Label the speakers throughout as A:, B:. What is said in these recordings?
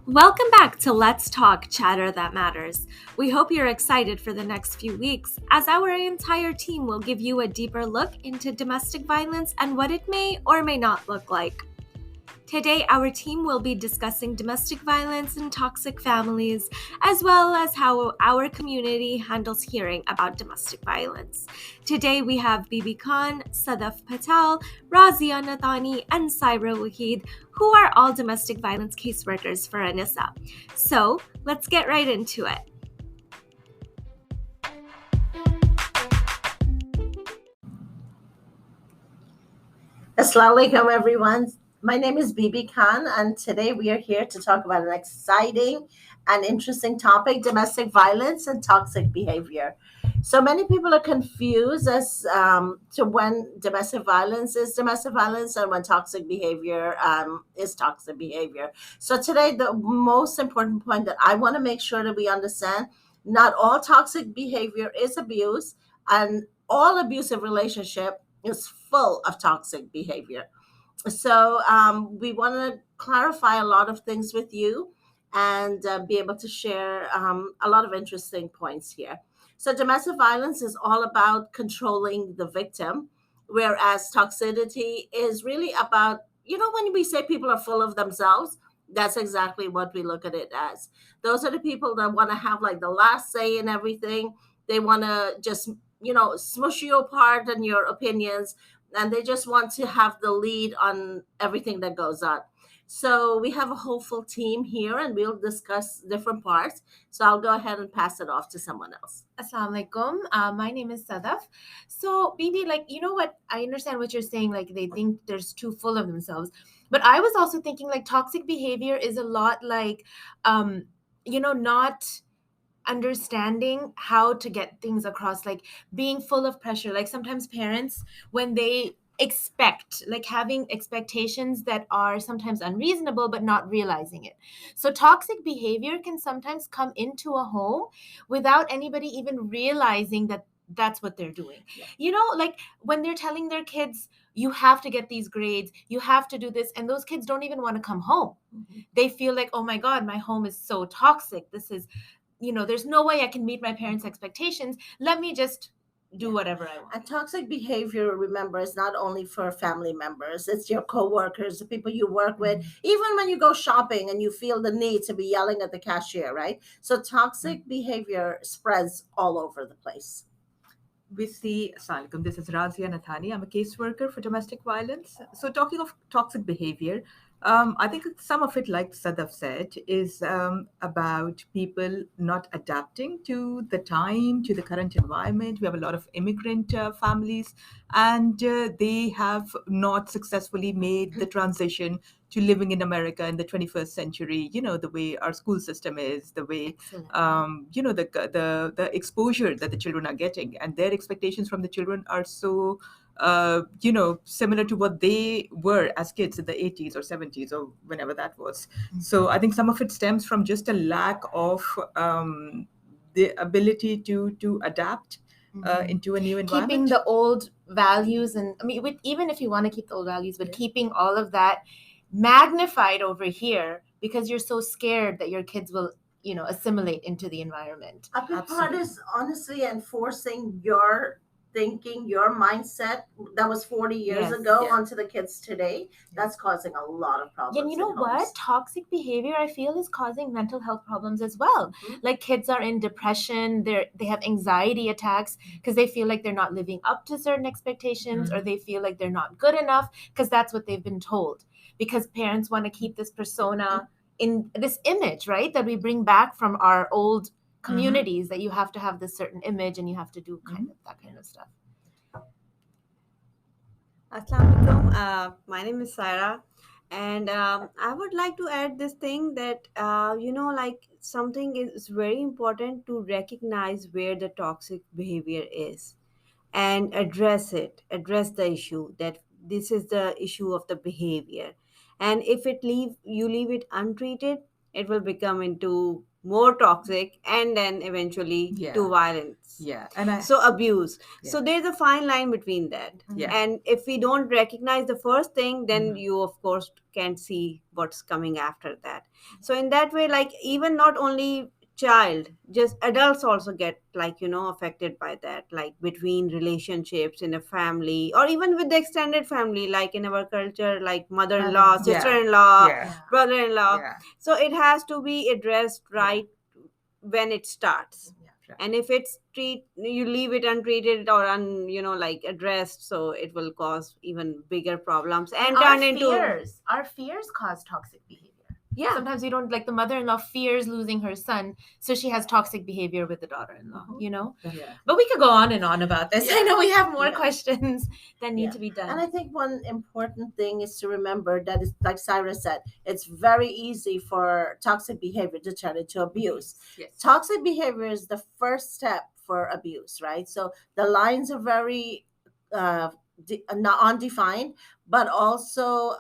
A: Welcome back to Let's Talk Chatter That Matters. We hope you're excited for the next few weeks, as our entire team will give you a deeper look into domestic violence and what it may or may not look like. Today, our team will be discussing domestic violence and toxic families, as well as how our community handles hearing about domestic violence. Today, we have Bibi Khan, Sadaf Patel, Raazia Nathani, and Saira Waheed, who are all domestic violence caseworkers for An-Nisa. So, let's get right into it.
B: Assalamu alaikum, everyone. My name is Bibi Khan, and today we are here to talk about an exciting and interesting topic: domestic violence and toxic behavior. So many people are confused as to when domestic violence is domestic violence and when toxic behavior is toxic behavior. So today, the most important point that I want to make sure that we understand: not all toxic behavior is abuse, and all abusive relationship is full of toxic behavior. So we want to clarify a lot of things with you and be able to share a lot of interesting points here. So domestic violence is all about controlling the victim, whereas toxicity is really about, when we say people are full of themselves, that's exactly what we look at it as. Those are the people that want to have like the last say in everything. They want to just, smush you apart and your opinions, and they just want to have the lead on everything that goes on. So we have a hopeful team here and we'll discuss different parts. So I'll go ahead and pass it off to someone else.
C: Assalamu alaikum. My name is Sadaf. So, Bibi, you know what? I understand what you're saying. Like, they think they're too full of themselves. But I was also thinking, toxic behavior is a lot not understanding how to get things across, like being full of pressure. Like, sometimes parents, when they having expectations that are sometimes unreasonable but not realizing it. So toxic behavior can sometimes come into a home without anybody even realizing that that's what they're doing. Like when they're telling their kids, you have to get these grades, you have to do this, and those kids don't even want to come home. They feel like, oh my god, my home is so toxic, this is, there's no way I can meet my parents' expectations, let me just do whatever I want.
B: And toxic behavior, remember, is not only for family members, it's your coworkers, the people you work with, even when you go shopping and you feel the need to be yelling at the cashier, right? So toxic behavior spreads all over the place.
D: Assalamu alaikum. This is Raazia Nathani. I'm a caseworker for domestic violence. So, talking of toxic behavior, I think some of it, like Sadaf said, is about people not adapting to the time, to the current environment. We have a lot of immigrant families, and they have not successfully made the transition to living in America in the 21st century. The way our school system is, the way the exposure that the children are getting, and their expectations from the children are so similar to what they were as kids in the 80s or 70s or whenever that was. So I think some of it stems from just a lack of the ability to adapt into a new environment.
C: Keeping the old values, and I mean, even if you want to keep the old values, but keeping all of that magnified over here because you're so scared that your kids will assimilate into the environment.
B: A big part is honestly enforcing your thinking, your mindset that was 40 years ago onto the kids today. That's causing a lot of problems.
C: And you know what? Toxic behavior, I feel, is causing mental health problems as well. Like, kids are in depression, they have anxiety attacks because they feel like they're not living up to certain expectations, or they feel like they're not good enough because that's what they've been told. Because parents want to keep this persona in this image, right, that we bring back from our old communities, that you have to have this certain image and you have to do that kind of stuff.
E: Assalamu alaikum. My name is Saira, and I would like to add this thing that something is very important to recognize where the toxic behavior is and address the issue, that this is the issue of the behavior. And if you leave it untreated, it will become into more toxic, and then eventually
D: Yeah.
E: to violence.
D: Yeah. And
E: So abuse.
D: Yeah.
E: So there's a fine line between that.
D: Yeah.
E: And if we don't recognize the first thing, then
D: Mhm.
E: you of course can't see what's coming after that. So in that way, like, even not only child, just adults also get, like, affected by that, like between relationships in a family, or even with the extended family, like in our culture, like mother-in-law,
C: Mother-in-law.
E: sister-in-law,
D: Yeah.
E: brother-in-law.
D: Yeah.
E: So it has to be addressed right when it starts.
D: Right.
E: And if it's you leave it untreated or like addressed, so it will cause even bigger problems and
C: our
E: turn into
C: fears cause toxic behavior.
E: yeah.
C: Sometimes we don't, like, the mother-in-law fears losing her son, so she has toxic behavior with the daughter-in-law,
D: Yeah.
C: But we could go on and on about this. I know we have more
B: Yeah.
C: questions that need
B: Yeah.
C: to be done.
B: And I think one important thing is to remember that it's like Saira said, it's very easy for toxic behavior to turn into abuse.
D: Yes.
B: Toxic behavior is the first step for abuse, right? So the lines are very not undefined, but also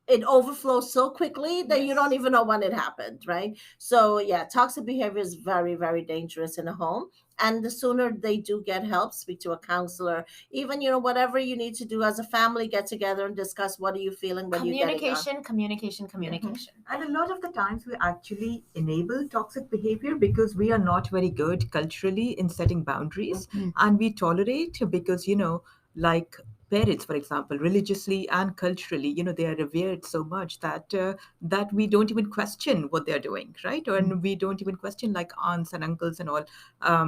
B: it overflows so quickly that you don't even know when it happened, right? So yeah, toxic behavior is very, very dangerous in a home. And the sooner they do get help, speak to a counselor, even whatever you need to do as a family, get together and discuss what are you feeling, what are you getting on.
C: Communication.
D: And a lot of the times we actually enable toxic behavior because we are not very good culturally in setting boundaries, and we tolerate because, like parents, for example, religiously and culturally, they are revered so much that we don't even question what they're doing, right? And we don't even question, like, aunts and uncles and all,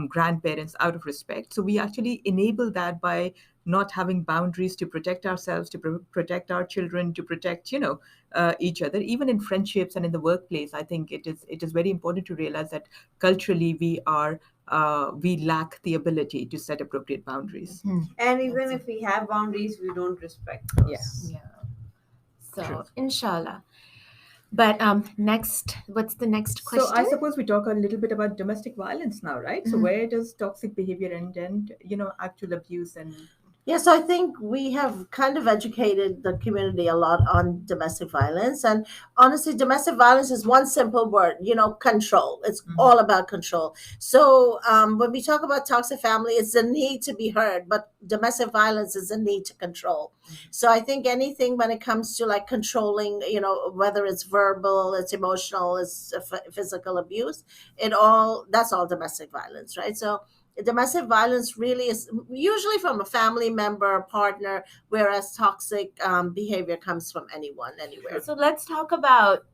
D: grandparents, out of respect. So we actually enable that by not having boundaries to protect ourselves, to protect our children, to protect, each other. Even in friendships and in the workplace, I think it is very important to realize that culturally we lack the ability to set appropriate boundaries.
E: And even if we have boundaries, we don't respect those.
C: Yeah. So
D: True.
C: inshallah. But next, what's the next question?
D: So I suppose we talk a little bit about domestic violence now, right? So where does toxic behavior end and actual abuse and
B: Yes, I think we have kind of educated the community a lot on domestic violence. And honestly, domestic violence is one simple word, control. It's all about control. So when we talk about toxic family, it's the need to be heard, but domestic violence is the need to control. So I think anything when it comes to like controlling, whether it's verbal, it's emotional, it's physical abuse, that's all domestic violence, right? So domestic violence really is usually from a family member or partner, whereas toxic behavior comes from anyone, anywhere.
C: So let's talk about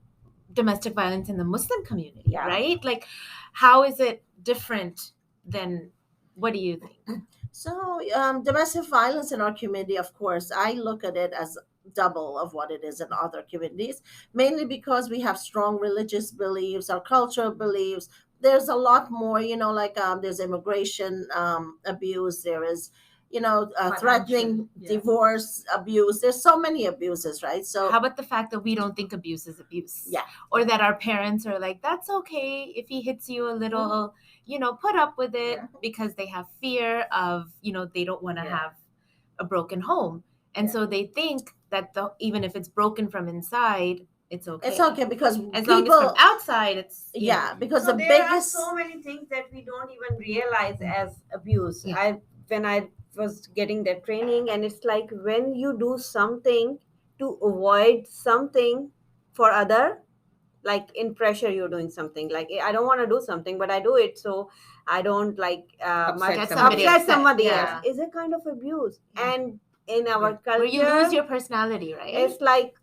C: domestic violence in the Muslim community,
B: Yeah.
C: right? Like, how is it different than, what do you think?
B: So domestic violence in our community, of course, I look at it as double of what it is in other communities, mainly because we have strong religious beliefs, our cultural beliefs. There's a lot more, like there's immigration abuse, there is threatening divorce abuse. There's so many abuses, right? So
C: how about the fact that we don't think abuse is abuse?
B: Yeah.
C: Or that our parents are like, that's okay if he hits you a little, put up with it, because they have fear of, they don't want to have a broken home. And so they think that even if it's broken from inside, it's okay.
B: It's okay because
C: as long as from outside, it's
B: because
E: So
B: the
E: there
B: biggest
E: are so many things that we don't even realize as abuse.
C: Yeah.
E: When I was getting that training, and it's like when you do something to avoid something for other, like in pressure, you're doing something like, I don't want to do something, but I do it so I don't
D: Upset
E: somebody
C: Yeah.
E: else, is a kind of abuse.
C: Yeah.
E: And in our culture,
C: where you lose your personality, right?
E: it's like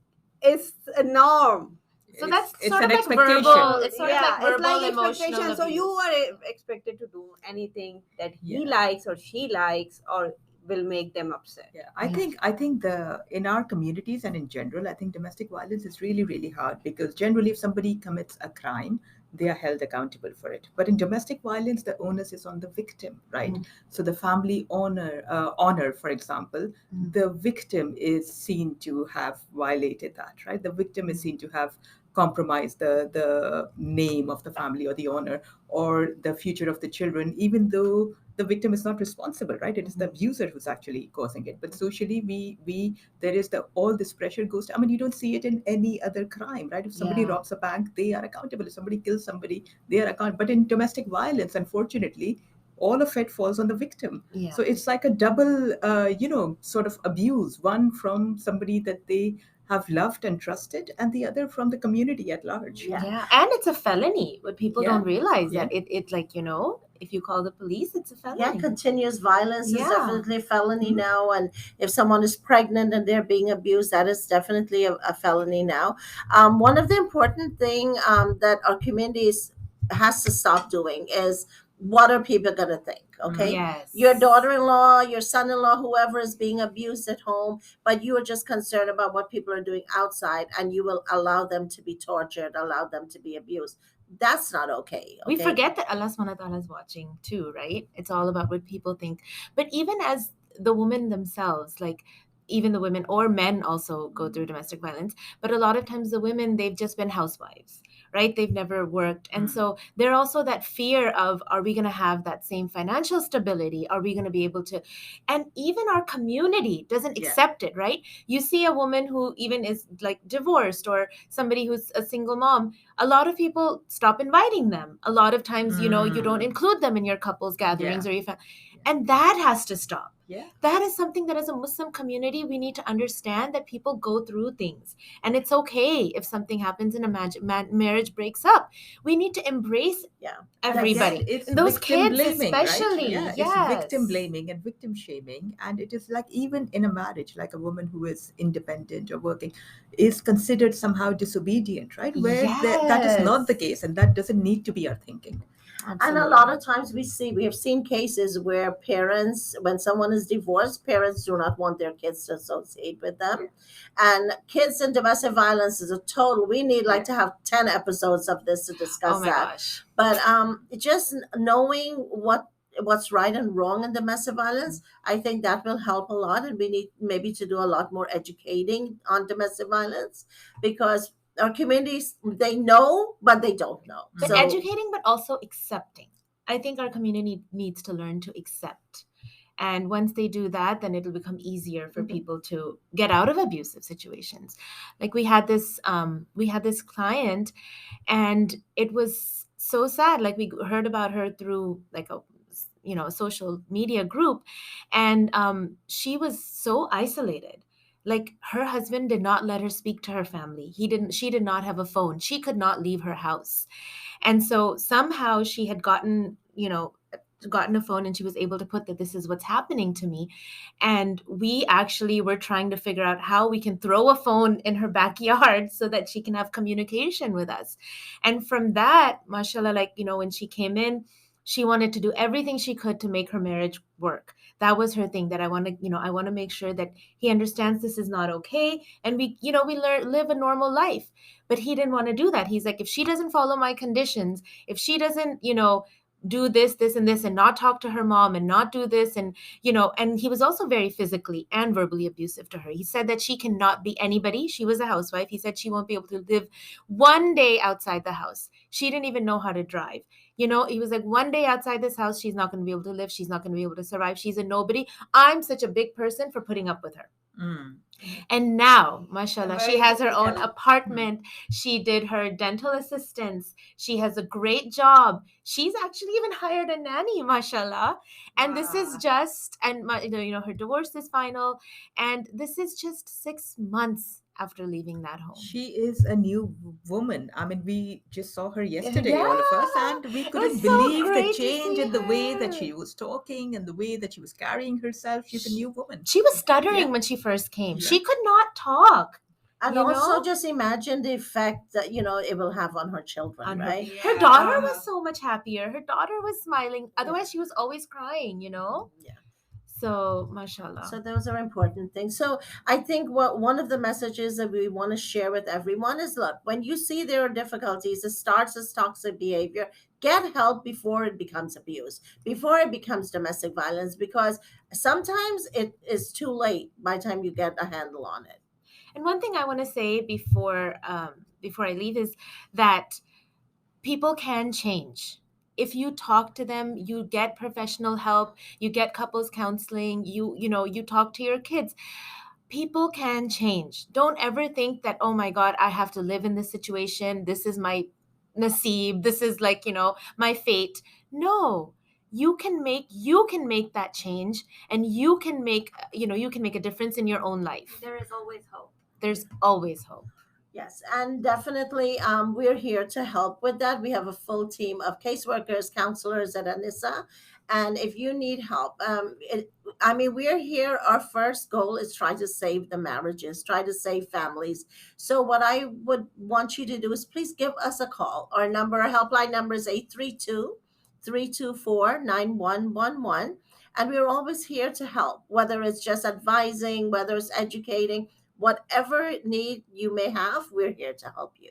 E: it's a norm.
C: So that's
D: it's
C: sort
D: an
C: of like
D: expectation.
C: verbal. It's sort of
E: Yeah,
C: like verbal,
E: it's like
C: emotional
E: expectation. So
C: abuse.
E: you are expected to do anything that he
D: Yeah.
E: likes or she likes or will make them upset.
D: Yeah, I think in our communities and in general, I think domestic violence is really, really hard because generally if somebody commits a crime, they are held accountable for it. But in domestic violence, the onus is on the victim, right? So the family honor, for example, the victim is seen to have violated that, right? The victim is seen to have compromise the name of the family or the honor or the future of the children, even though the victim is not responsible, right? It is the abuser who's actually causing it. But socially, we there is the all this pressure goes to, I mean, you don't see it in any other crime, right? If somebody
C: Yeah.
D: robs a bank, they are accountable. If somebody kills somebody, they are accountable. But in domestic violence, unfortunately, all of it falls on the victim.
C: Yeah.
D: So it's like a double, sort of abuse, one from somebody that they have loved and trusted, and the other from the community at large.
B: Yeah.
C: Yeah, and it's a felony. What people
D: Yeah,
C: don't realize
D: yeah.
C: that it like, if you call the police, it's a felony.
B: Yeah, continuous violence is
C: Yeah.
B: definitely a felony now. And if someone is pregnant and they're being abused, that is definitely a felony now. One of the important thing that our communities has to stop doing is, what are people going to think? Okay.
C: Yes.
B: Your daughter-in-law, your son-in-law, whoever is being abused at home, but you are just concerned about what people are doing outside, and you will allow them to be tortured, allow them to be abused. That's not okay.
C: We
B: Okay?
C: forget that Allah subhanahu wa ta'ala is watching too, right? It's all about what people think. But even as the women themselves, like even the women or men also go through domestic violence, but a lot of times the women, they've just been housewives, right? They've never worked. And so they're also that fear of, are we going to have that same financial stability? Are we going to be able to? And even our community doesn't
D: Yeah.
C: accept it, right? You see a woman who even is like divorced, or somebody who's a single mom, a lot of people stop inviting them. A lot of times, you don't include them in your couples gatherings or your and that has to stop.
D: Yeah.
C: That is something that as a Muslim community, we need to understand, that people go through things, and it's okay if something happens and a marriage breaks up. We need to embrace everybody.
D: It's
C: And those
D: victim
C: kids
D: blaming,
C: especially.
D: right?
C: Yes.
D: It's victim blaming and victim shaming. And it is like, even in a marriage, like a woman who is independent or working is considered somehow disobedient, right? Where that is not the case, and that doesn't need to be our thinking.
B: And a lot of times we have seen cases where parents, when someone is divorced, parents do not want their kids to associate with them. And kids and domestic violence is a total, we need like to have 10 episodes of this to discuss
C: Oh my
B: that.
C: gosh.
B: But just knowing what's right and wrong in domestic violence, I think that will help a lot. And we need maybe to do a lot more educating on domestic violence, because our communities, they know, but they don't know.
C: But
B: So
C: educating, but also accepting. I think our community needs to learn to accept. And once they do that, then it'll become easier for people to get out of abusive situations. Like we had this client, and it was so sad. Like we heard about her through like a social media group, and she was so isolated. Like her husband did not let her speak to her family. She did not have a phone. She could not leave her house. And so somehow she had gotten a phone, and she was able to put that this is what's happening to me. And we actually were trying to figure out how we can throw a phone in her backyard so that she can have communication with us. And from that, mashallah, when she came in, she wanted to do everything she could to make her marriage work. That was her thing, that I want to make sure that he understands this is not okay, and we live a normal life. But he didn't want to do that. He's like, if she doesn't follow my conditions, if she doesn't do this and this, and not talk to her mom, and not do this, and and he was also very physically and verbally abusive to her. He said that she cannot be anybody. She was a housewife. He said she won't be able to live one day outside the house. She didn't even know how to drive. He was like, one day outside this house, she's not going to be able to live. She's not going to be able to survive. She's a nobody. I'm such a big person for putting up with her. And now, mashallah, she has her own apartment. She did her dental assistance. She has a great job. She's actually even hired a nanny, mashallah. And this is just, and her divorce is final. And this is just 6 months after leaving that home.
D: She is a new woman. I mean, we just saw her yesterday, all of us, and we couldn't
C: so
D: believe the
C: great to
D: change
C: see
D: in the way that
C: her.
D: she was talking and the way that she was carrying herself. She's a new woman.
C: She was stuttering when she first came. She could not talk.
B: And also just imagine the effect that, it will have on her children, right?
C: Her daughter was so much happier. Her daughter was smiling. Otherwise, she was always crying,
B: Yeah.
C: So, mashallah.
B: So those are important things. So I think one of the messages that we want to share with everyone is, look, when you see there are difficulties, it starts as toxic behavior. Get help before it becomes abuse, before it becomes domestic violence, because sometimes it is too late by the time you get a handle on it.
C: And one thing I want to say before I leave is that people can change. If you talk to them, you get professional help, you get couples counseling, you talk to your kids. People can change. Don't ever think that, oh my God, I have to live in this situation. This is my nasib. This is like, my fate. No. You can make that change, and you can make a difference in your own life.
A: There is always hope.
C: There's always hope.
B: Yes, and definitely we're here to help with that. We have a full team of caseworkers, counselors at An-Nisa. And if you need help, we're here. Our first goal is try to save the marriages, try to save families. So what I would want you to do is please give us a call. Our helpline number is 832-324-9111. And we're always here to help, whether it's just advising, whether it's educating. Whatever need you may have, we're here to help you.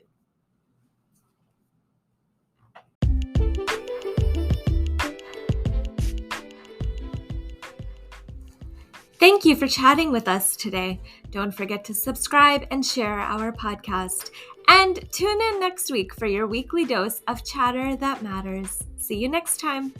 A: Thank you for chatting with us today. Don't forget to subscribe and share our podcast. And tune in next week for your weekly dose of chatter that matters. See you next time.